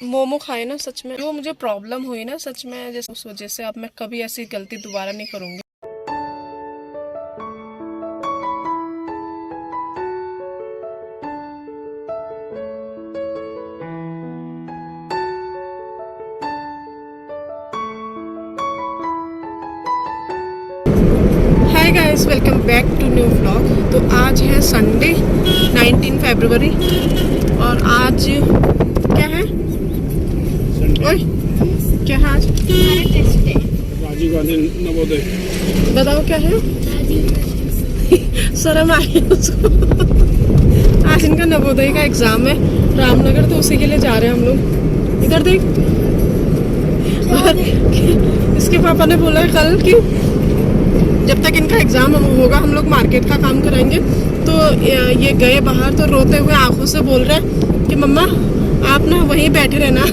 मोमो खाए ना, सच में जो मुझे प्रॉब्लम हुई ना, सच में जैसे उस वजह से अब मैं कभी ऐसी गलती दोबारा नहीं करूँगी। Hi guys, welcome back to new vlog. तो आज है संडे 19 फरवरी और आज क्या है? ओए क्या है आज? राजीव गांधी नवोदय। बताओ क्या है? शर्म आई उसको। आज इनका नवोदय का एग्जाम है रामनगर, तो उसी के लिए जा रहे हैं हम लोग। इधर देख। इसके पापा ने बोला है कल कि जब तक इनका एग्जाम होगा हम लोग मार्केट का काम कराएंगे। तो ये गए बाहर, तो रोते हुए आंखों से बोल रहे हैं कि मम्मा आप ना वहीं बैठे रहना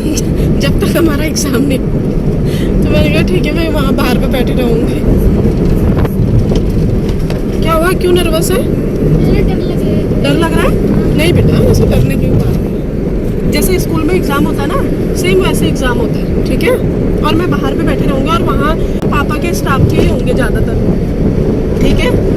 जब तक हमारा एग्जाम नहीं। तो मैंने कहा ठीक है, मैं वहाँ बाहर पे बैठी रहूँगी। क्या हुआ, क्यों नर्वस है? डर लग रहा है? नहीं बेटा, ऐसे डरने की बात नहीं। जैसे स्कूल में एग्जाम होता है ना, सेम वैसे एग्जाम होता है, ठीक है। और मैं बाहर पे बैठे रहूँगी और वहाँ पापा के स्टाफ के ही होंगे ज़्यादातर, ठीक है।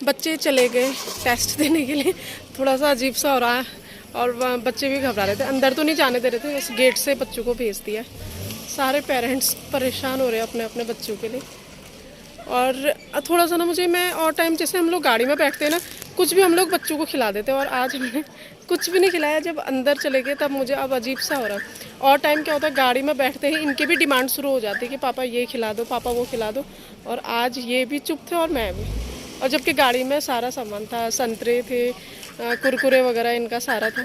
बच्चे चले गए टेस्ट देने के लिए। थोड़ा सा अजीब सा हो रहा है और बच्चे भी घबरा रहे थे। अंदर तो नहीं जाने दे रहे थे, बस गेट से बच्चों को भेज दिया। सारे पेरेंट्स परेशान हो रहे हैं अपने अपने बच्चों के लिए। और थोड़ा सा ना मुझे, मैं और टाइम जैसे हम लोग गाड़ी में बैठते हैं ना, कुछ भी हम लोग बच्चों को खिला देते हैं, और आज हमने कुछ भी नहीं खिलाया। जब अंदर चले गए तब मुझे अब अजीब सा हो रहा है। और टाइम क्या होता है, गाड़ी में बैठते ही इनके भी डिमांड शुरू हो जाती है कि पापा ये खिला दो, पापा वो खिला दो। और आज ये भी चुप थे और मैं भी। और जबकि गाड़ी में सारा सामान था, संतरे थे, कुरकुरे वगैरह इनका सारा था,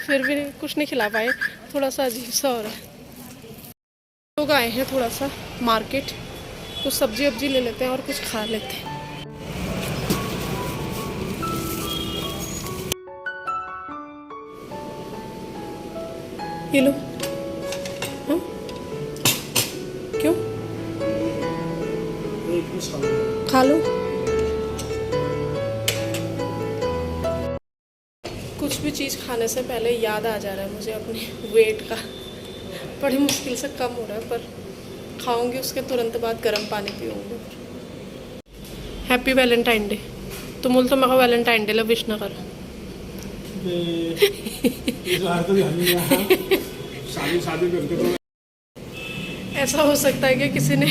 फिर भी कुछ नहीं खिला पाए। थोड़ा सा अजीब सा हो रहा है। लोग आए हैं थोड़ा सा मार्केट, कुछ सब्जी वब्जी ले लेते हैं और कुछ खा लेते हैं। ये लो। हाँ? क्यों? खा लो। कुछ भी चीज़ खाने से पहले याद आ जा रहा है मुझे अपने वेट का। बड़ी मुश्किल से कम हो रहा है, पर खाऊंगी उसके तुरंत बाद गर्म पानी पीऊंगी। Happy Valentine day. तुम बोल तो मैं वैलेंटाइन डे ला विश ना कर। शादी करके तो ऐसा हो सकता है कि किसी ने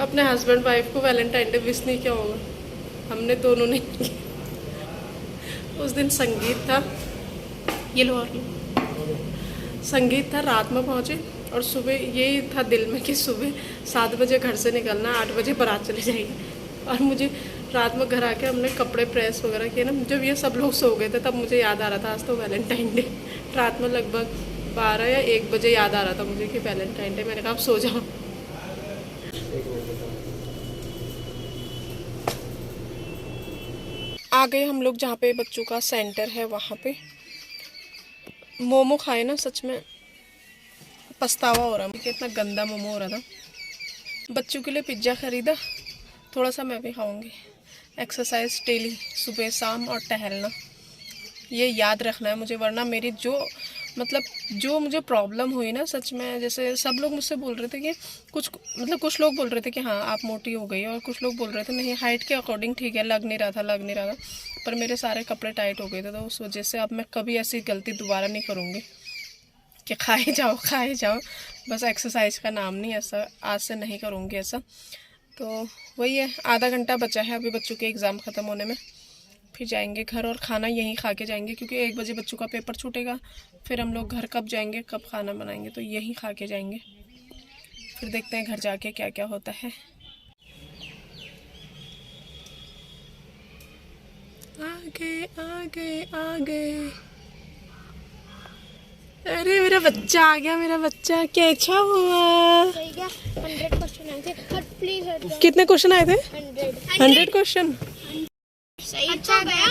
अपने हस्बैंड वाइफ को वैलेंटाइन डे विश नहीं किया होगा। हमने दोनों ने उस दिन संगीत था, ये लो और लो। संगीत था, रात में पहुँचे और सुबह यही था दिल में कि सुबह 7 बजे घर से निकलना, 8 बजे बारात चली जाएगी। और मुझे रात में घर आके हमने कपड़े प्रेस वगैरह किए ना, जब ये सब लोग सो गए थे तब मुझे याद आ रहा था आज तो वैलेंटाइन डे। रात में लगभग 12 या 1 बजे याद आ रहा था मुझे कि वैलेंटाइन डे। मैंने कहा अब सो जाओ। आ गए हम लोग जहाँ पे बच्चों का सेंटर है, वहाँ पे मोमो खाए ना, सच में पछतावा हो रहा है मुझे, इतना गंदा मोमो हो रहा था। बच्चों के लिए पिज्ज़ा ख़रीदा, थोड़ा सा मैं भी खाऊंगी। एक्सरसाइज डेली सुबह शाम और टहलना, ये याद रखना है मुझे, वरना मेरी जो मुझे प्रॉब्लम हुई ना, सच में जैसे सब लोग मुझसे बोल रहे थे कि कुछ लोग बोल रहे थे कि हाँ आप मोटी हो गई, और कुछ लोग बोल रहे थे नहीं हाइट के अकॉर्डिंग ठीक है, लग नहीं रहा था। पर मेरे सारे कपड़े टाइट हो गए थे, तो उस वजह से अब मैं कभी ऐसी गलती दोबारा नहीं करूँगी कि खाए जाओ। बस एक्सरसाइज का नाम नहीं, ऐसा आज से नहीं करूँगी ऐसा। तो वही है, आधा घंटा बचा है अभी बच्चों के एग्ज़ाम ख़त्म होने में, फिर जाएंगे घर और खाना यहीं खा के जाएंगे, क्योंकि 1 बजे बच्चों का पेपर छूटेगा। फिर हम लोग घर कब जाएंगे, कब खाना बनाएंगे, तो यहीं खा के जाएंगे। फिर देखते हैं घर जाके क्या क्या होता है। आगे आगे आगे। अरे मेरा बच्चा आ गया, मेरा बच्चा कैसा हुआ। 100 क्वेश्चन आए थे। प्लीज हट जाओ। कितने क्वेश्चन आए थे? 100 क्वेश्चन। सही अच्छा गया।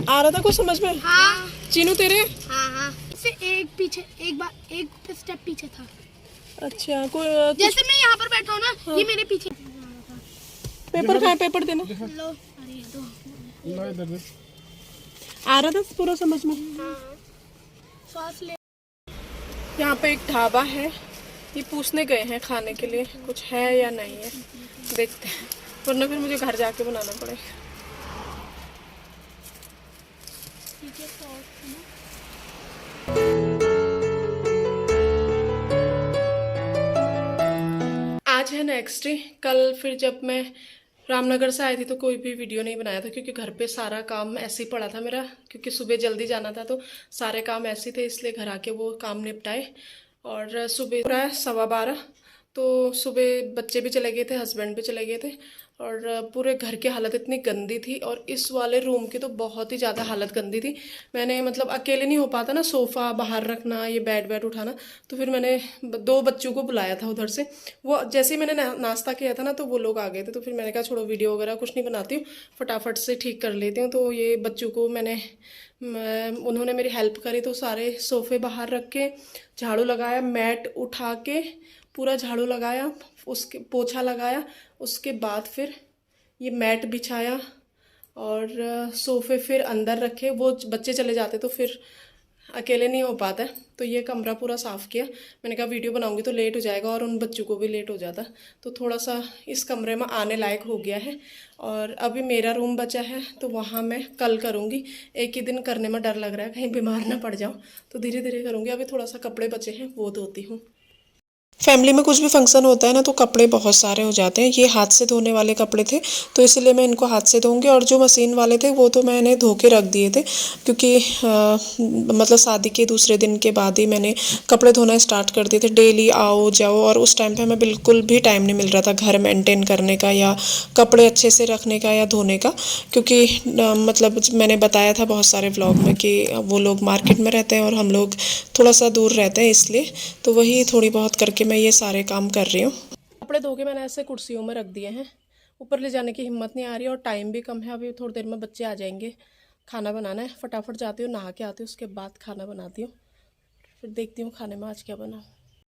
आ रहा था कुछ समझ में? हाँ चीनू तेरे? हाँ से एक पीछे, एक स्टेप पीछे था। अच्छा जैसे मैं यहाँ पर बैठा हूँ ना, ये मेरे पीछे। पेपर कहाँ है? पेपर देना। लो अरे दो ला इधर दे। आ रहा था पूरा समझ में? सॉस ले। यहाँ पे एक ढाबा है, ये पूछने गए हैं खाने के लिए कुछ है या नहीं है, देखते हैं, वरना फिर मुझे घर जाके बनाना पड़ेगा। आज है नेक्स्ट डे। कल फिर जब मैं रामनगर से आई थी तो कोई भी वीडियो नहीं बनाया था, क्योंकि घर पे सारा काम ऐसे ही पड़ा था मेरा, क्योंकि सुबह जल्दी जाना था तो सारे काम ऐसे थे, इसलिए घर आके वो काम निपटाए। और सुबह पूरा 12:15, तो सुबह बच्चे भी चले गए थे, हस्बैंड भी चले गए थे, और पूरे घर की हालत इतनी गंदी थी, और इस वाले रूम की तो बहुत ही ज़्यादा हालत गंदी थी। मैंने मतलब अकेले नहीं हो पाता ना, सोफ़ा बाहर रखना, ये बेड उठाना, तो फिर मैंने 2 बच्चों को बुलाया था उधर से। वो जैसे ही मैंने नाश्ता किया था ना तो वो लोग आ गए थे, तो फिर मैंने कहा छोड़ो वीडियो वगैरह कुछ नहीं बनाती हूँ, फटाफट से ठीक कर लेती हूँ। तो ये बच्चों को उन्होंने मेरी हेल्प करी, तो सारे सोफ़े बाहर रख के झाड़ू लगाया, मैट उठा के पूरा झाड़ू लगाया, उसके पोछा लगाया, उसके बाद फिर ये मैट बिछाया, और सोफ़े फिर अंदर रखे। वो बच्चे चले जाते तो फिर अकेले नहीं हो पाता है, तो ये कमरा पूरा साफ़ किया। मैंने कहा वीडियो बनाऊंगी तो लेट हो जाएगा और उन बच्चों को भी लेट हो जाता, तो थोड़ा सा इस कमरे में आने लायक हो गया है। और अभी मेरा रूम बचा है, तो वहाँ मैं कल करूँगी। एक ही दिन करने में डर लग रहा है कहीं बीमार ना पड़ जाऊँ, तो धीरे धीरे करूँगी। अभी थोड़ा सा कपड़े बचे हैं वो धोती हूँ। फैमिली में कुछ भी फंक्शन होता है ना तो कपड़े बहुत सारे हो जाते हैं। ये हाथ से धोने वाले कपड़े थे, तो इसलिए मैं इनको हाथ से धोऊंगी, और जो मशीन वाले थे वो तो मैंने धो के रख दिए थे, क्योंकि मतलब शादी के दूसरे दिन के बाद ही मैंने कपड़े धोना स्टार्ट कर दिए थे। डेली आओ जाओ, और उस टाइम पे हमें बिल्कुल भी टाइम नहीं मिल रहा था घर मेंटेन करने का, या कपड़े अच्छे से रखने का, या धोने का, क्योंकि मतलब मैंने बताया था बहुत सारे व्लॉग में कि वो लोग मार्केट में रहते हैं और हम लोग थोड़ा सा दूर रहते हैं, इसलिए तो वही थोड़ी बहुत करके मैं ये सारे काम कर रही हूँ। कपड़े धो के मैंने ऐसे कुर्सियों में रख दिए हैं, ऊपर ले जाने की हिम्मत नहीं आ रही, और टाइम भी कम है। अभी थोड़ी देर में बच्चे आ जाएंगे, खाना बनाना है, फटाफट जाती हूँ, नहा के आती हूँ, उसके बाद खाना बनाती हूँ, फिर देखती हूँ खाने में आज क्या बनाऊँ।